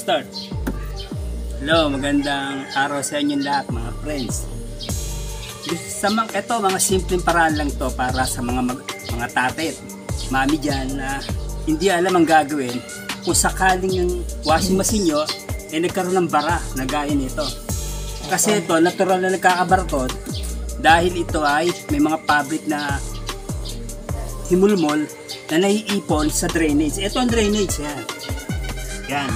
start. Hello, magandang araw sa inyong lahat mga friends. Ito, mga simpleng paraan lang to para sa mga tatay at mami dyan na hindi alam ang gagawin kung sakaling yung washing machine nyo nagkaroon ng bara na gaya nito. Kasi ito, natural na nagkakabarkod dahil ito ay may mga fabric na himulmol na naiipon sa drainage. Ito ang drainage, yan. Yan.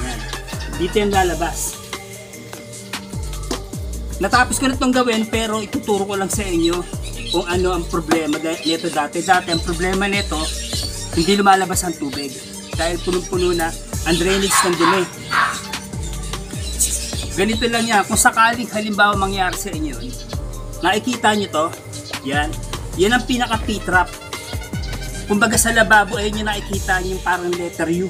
Dito yung lalabas. Natapos ko na itong gawin pero ituturo ko lang sa inyo kung ano ang problema nito dati. Dati ang problema nito, hindi lumalabas ang tubig dahil punong-puno na ang drainage ng dumi. Ganito lang yan. Kung sakaling halimbawa mangyari sa inyo, nakikita nyo to, yan ang pinaka P-trap. Kumbaga sa lababo, ayun yung nakikita nyo parang letter U.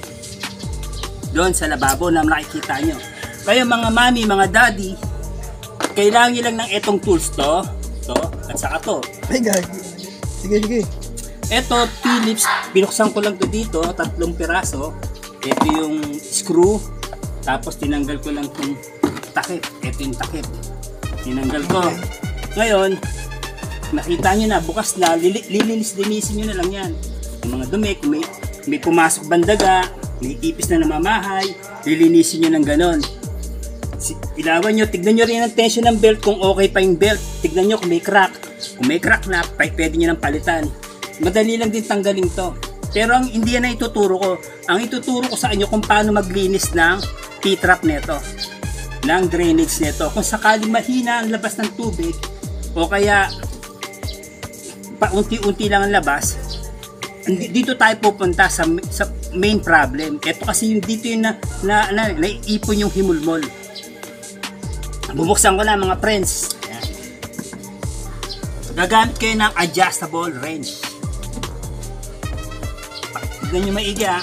Doon sa lababo na nakikita nyo. Kaya mga mami, mga daddy, kailangan nyo lang ng etong tools to, at saka to. Ay, gagi. Sige. Eto, Phillips, binuksan ko lang to dito, 3 piraso. Ito yung screw, tapos tinanggal ko lang itong takip. Ito yung takip. Tinanggal ko. Ngayon, nakita nyo na, bukas na, lilinis-linisin nyo na lang yan. Yung mga dumi, kung may pumasok bandaga, may ipis na namamahay, lilinisin nyo ng ganon. Ilawan nyo, tignan nyo rin ang tension ng belt kung okay pa yung belt. Tignan nyo kung may crack. Kung may crack na, pwede nyo nang palitan. Madali lang din tanggalin to. Pero ang hindi yan na ituturo ko. Ang ituturo ko sa inyo kung paano maglinis ng P-trap neto, ng drainage neto. Kung sakaling mahina ang labas ng tubig, o kaya paunti-unti lang ang labas, dito tayo pupunta sa main problem. Ito kasi yung dito yung naiipon yung himulmol. Bubuksan ko na mga friends. Ayan. Gagamit kayo ng adjustable wrench. Tignan nyo maigi ha.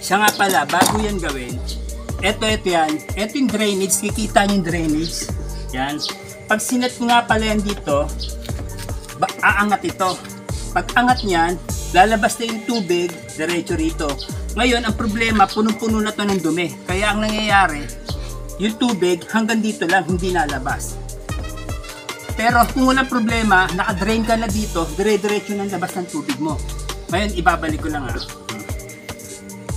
Siya nga pala, bago yan gawin, ito yan. Ito yung drainage, kikita nyo yung drainage. Yan. Pag sinet ko nga pala yan dito, aangat ito. Pag angat niyan, lalabas na yung tubig, diretso rito. Ngayon, ang problema, punong-puno na to ng dumi. Kaya ang nangyayari, yung tubig hanggang dito lang, hindi nalabas. Pero kung walang problema, nakadrain ka na dito, dire-diretso ng labas ng tubig mo. Ngayon, ibabalik ko lang ha.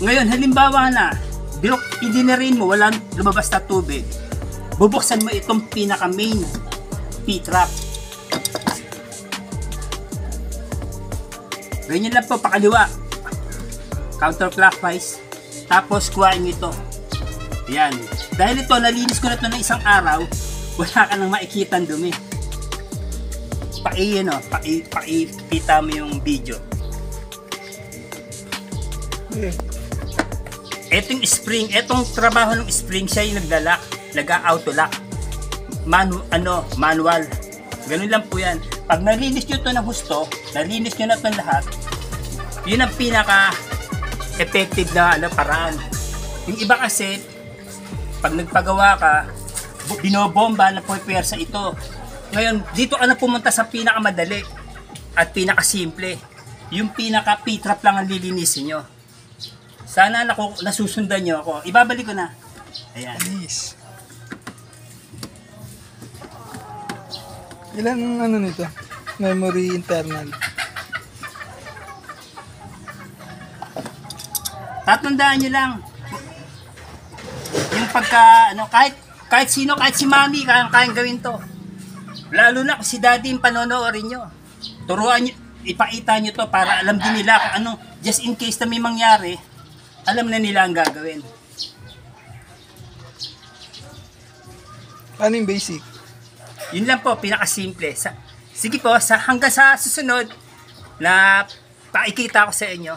Ngayon, halimbawa na, idinerain mo, walang lumabas na tubig. Bubuksan mo itong pinaka-main P-trap. Ganyan lang po, pakaliwa. Counterclockwise. Tapos, kuhain ito. Yan. Dahil ito, nalinis ko na ito ng isang araw, wala ka nang makikita dumi. Pakita mo yung video. Etong spring, etong trabaho ng spring, siya yung naglalak, nag-auto-lock. Manual. Ganun lang po yan. Pag nalinis nyo ito ng gusto, nalinis nyo na ito lahat, yun ang pinaka-effective na paraan. Yung iba kasi, pag nagpagawa ka, binobomba na puwersa ito. Ngayon, dito ka na pumunta sa pinakamadali at pinakasimple. Yung pinaka P-trap lang ang lilinisin nyo. Sana nasusundan nyo ako. Ibabalik ko na. Ayan. Nice. Ilan ano nito? Memory internal. Tatandaan nyo lang. Yung pagka, kahit sino, kahit si mami, kayang gawin to. Lalo na kung si daddy yung panonoorin nyo. Turuan nyo, ipakita nyo to para alam din nila kung ano, just in case na may mangyari, alam na nila ang gagawin. Ano yung basic? Yun lang po, pinakasimple. Sige po, hanggang sa susunod na pakikita ko sa inyo.